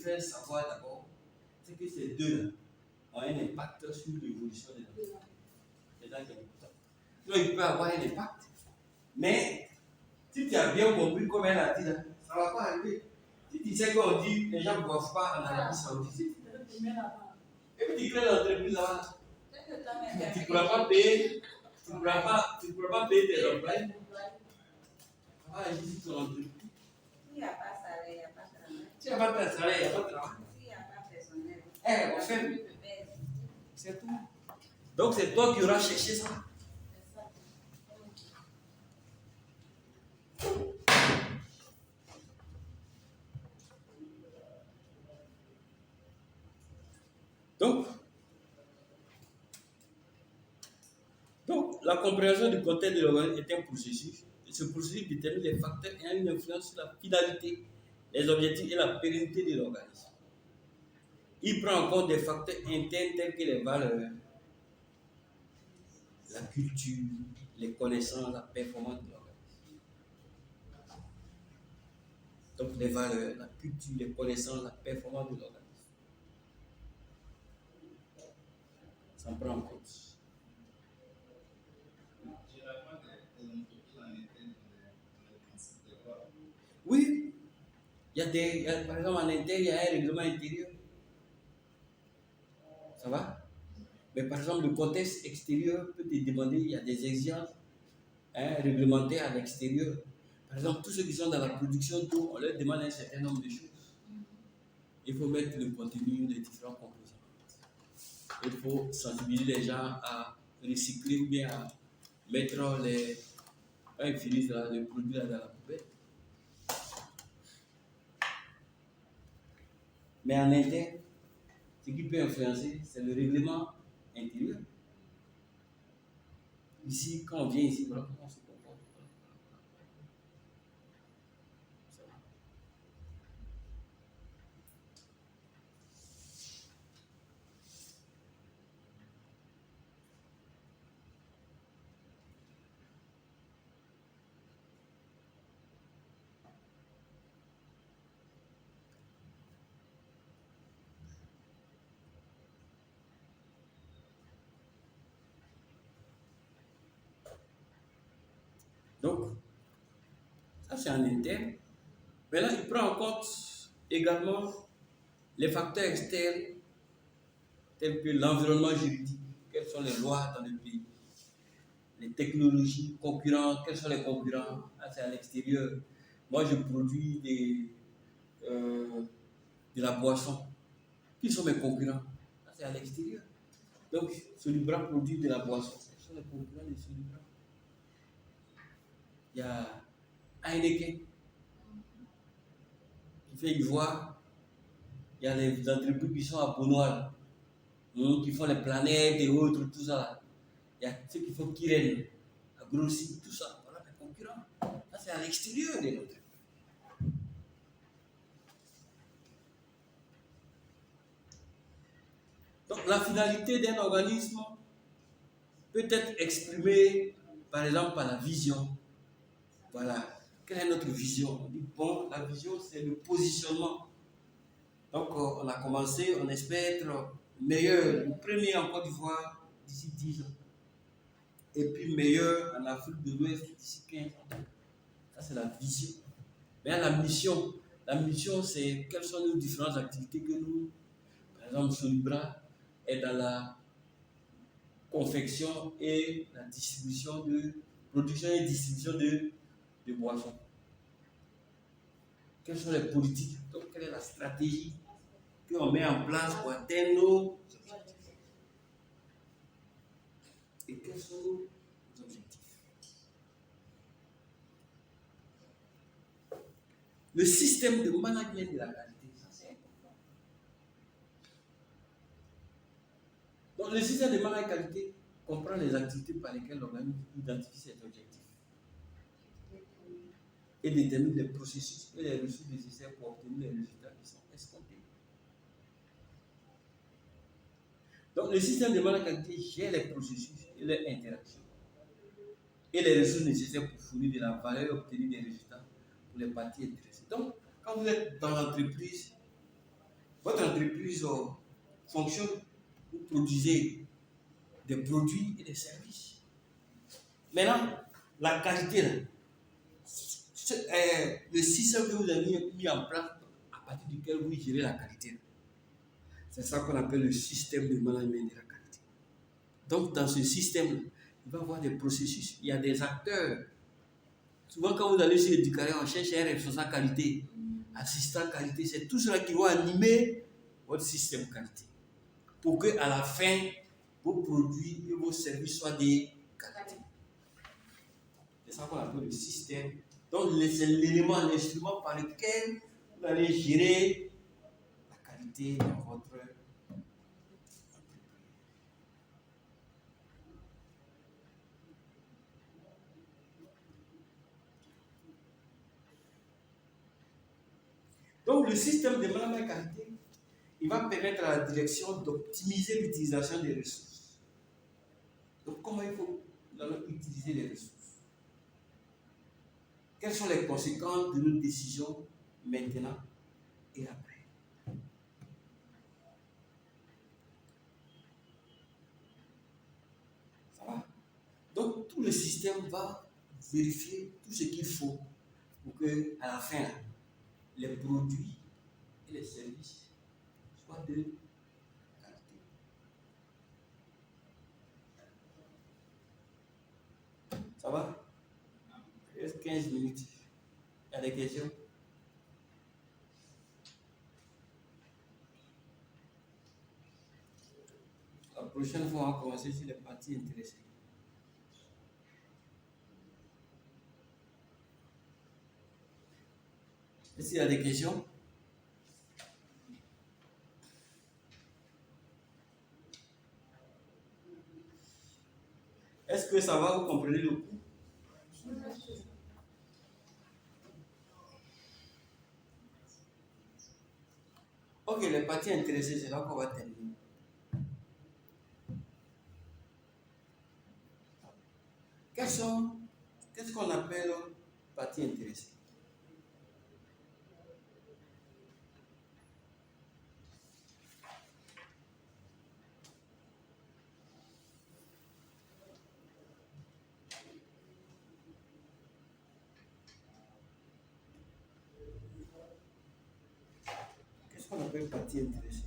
faire savoir d'abord, c'est que ces deux-là ont un impact sur l'évolution des enfants. C'est ça qui est important. Donc, il peut avoir un impact. Mais, si tu as bien compris comme elle a dit là, ça ne va pas arriver. Si tu sais qu'on dit les gens ne boivent pas en Arabie Saoudite, et puis tu crées l'entreprise là-bas, tu ne pourras pas payer, tu ne pourras pas payer tes employés. Ah, je dis ton entreprise. S'il n'y a pas de salaire, il n'y a pas de travail. S'il n'y a pas de salaire, il n'y a pas de travail. S'il n'y a pas de personnel, On fait. C'est tout. Donc c'est toi qui auras cherché ça. Donc, la compréhension du contexte de l'organisme est un processus. Et ce processus détermine les facteurs et a une influence sur la finalité, les objectifs et la pérennité de l'organisme. Il prend en compte des facteurs internes tels que les valeurs, la culture, les connaissances, la performance de l'organisme. Donc, les valeurs, la culture, les connaissances, la performance de l'organisme. Ça prend en compte. Oui, par exemple, en interne, il y a un règlement intérieur. Ça va? Mais par exemple, le contexte extérieur peut te demander, il y a des exigences réglementaires à l'extérieur. Par exemple, tous ceux qui sont dans la production d'eau, on leur demande un certain nombre de choses. Il faut mettre le contenu des différents composants. Il faut sensibiliser les gens à recycler ou bien à mettre quand ils finissent le produit dans la poubelle. Mais en interne, ce qui peut influencer, c'est le règlement intérieur. Ici, quand on vient ici, voilà comment on se comporte. Donc, ça c'est en interne. Mais là, il prend en compte également les facteurs externes tels que l'environnement juridique, quelles sont les lois dans le pays, les technologies concurrentes, quels sont les concurrents, là c'est à l'extérieur. Moi je produis de la boisson. Qui sont mes concurrents? Là c'est à l'extérieur. Donc Solibra produit de la boisson. Quels sont les concurrents de Solibra? Il y a Heineken qui fait Ivoire. Il y a les entreprises qui sont à Bonoir, qui font les planètes et autres, tout ça. Il y a ceux qui font Kiren, à Grossi, tout ça. Voilà les concurrents. Ça, c'est à l'extérieur des nôtres. Donc, la finalité d'un organisme peut être exprimée, par exemple, par la vision. Voilà. Quelle est notre vision? On dit, bon, la vision, c'est le positionnement. Donc, on a commencé, on espère être meilleur, le premier en Côte d'Ivoire d'ici 10 ans. Et puis meilleur en Afrique de l'Ouest d'ici 15 ans. Ça, c'est la vision. Mais la mission, c'est quelles sont nos différentes activités que nous, par exemple, Solibra est dans la confection et la distribution production et distribution de boissons. Quelles sont les politiques? Donc, quelle est la stratégie qu'on met en place pour atteindre nos objectifs? Et quels sont nos objectifs? Le système de management de la qualité, ça c'est important. Donc, le système de management de la qualité comprend les activités par lesquelles l'organisme identifie ses objectifs et détermine les processus et les ressources nécessaires pour obtenir les résultats qui sont escomptés. Donc, le système de management de la qualité gère les processus et leurs interactions et les ressources nécessaires pour fournir de la valeur et obtenir des résultats pour les parties intéressées. Donc, quand vous êtes dans l'entreprise, Votre entreprise fonctionne, vous produisez des produits et des services. Maintenant, la qualité, là, le système que vous avez mis en place à partir duquel vous gérez la qualité, là, c'est ça qu'on appelle le système de management de la qualité. Donc, dans ce système, il va y avoir des processus, il y a des acteurs. Souvent, quand vous allez sur Educaré, on cherche un responsable qualité, assistant qualité, c'est tout cela qui va animer votre système qualité. Pour qu'à la fin, vos produits et vos services soient des qualités. C'est ça qu'on appelle le système. Donc, c'est l'élément, l'instrument par lequel vous allez gérer la qualité dans votre entreprise. Donc, le système de management qualité, il va permettre à la direction d'optimiser l'utilisation des ressources. Donc, comment il faut utiliser les ressources? Quelles sont les conséquences de nos décisions maintenant et après? Ça va? Donc, tout le système va vérifier tout ce qu'il faut pour que, à la fin, les produits et les services soient de qualité. Ça va? Il reste 15 minutes. Il y a des questions? La prochaine fois, on va commencer sur les parties intéressées. Est-ce qu'il y a des questions? Est-ce que ça va, vous comprenez le coup? Ok, les parties intéressées, c'est là qu'on va terminer. Qu'est-ce qu'on appelle parties intéressées? Qu'est-ce qu'on appelle parties intéressées?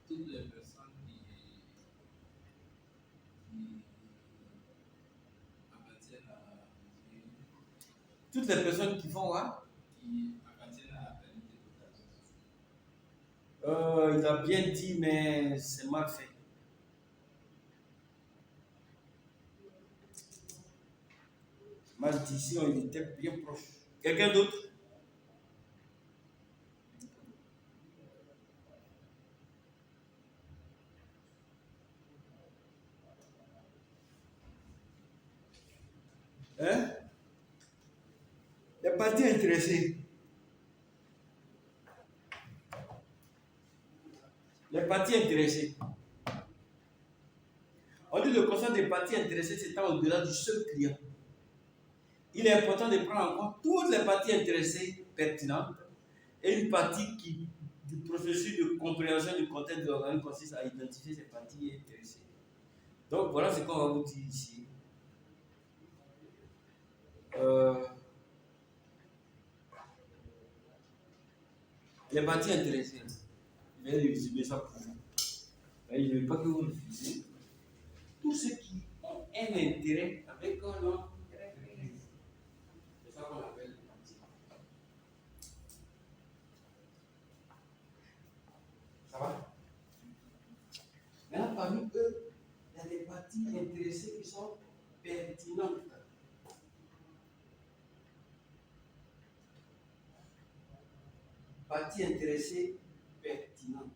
Toutes les personnes qui appartiennent à Toutes les personnes qui font quoi? qui appartiennent à la qualité totale. Il a bien dit, mais c'est mal fait. Mal dit, si on était bien proche. Quelqu'un d'autre? Hein? Les parties intéressées. Les parties intéressées. On dit le concept des parties intéressées s'étend au-delà du seul client. Il est important de prendre en compte toutes les parties intéressées pertinentes et une partie du processus de compréhension du contexte de l'organisme consiste à identifier ces parties intéressées. Donc voilà ce qu'on va vous dire ici. Les parties intéressées. Je vais résumer ça pour vous. Je ne veux pas que vous refusez. Tous ceux qui ont un intérêt avec un nom, c'est ça qu'on appelle les parties. Ça va? Maintenant, parmi eux, il y a des parties intéressées qui sont pertinentes. Partie intéressée pertinente.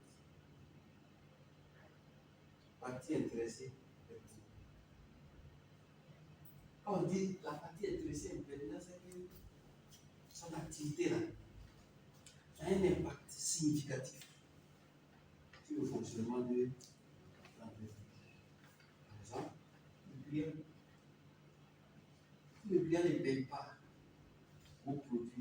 Partie intéressée pertinente. Quand on dit la partie intéressée pertinente, c'est que son activité là a un impact significatif sur le fonctionnement de dans le vie. Par exemple, le client, si le client ne paye pas vos produits,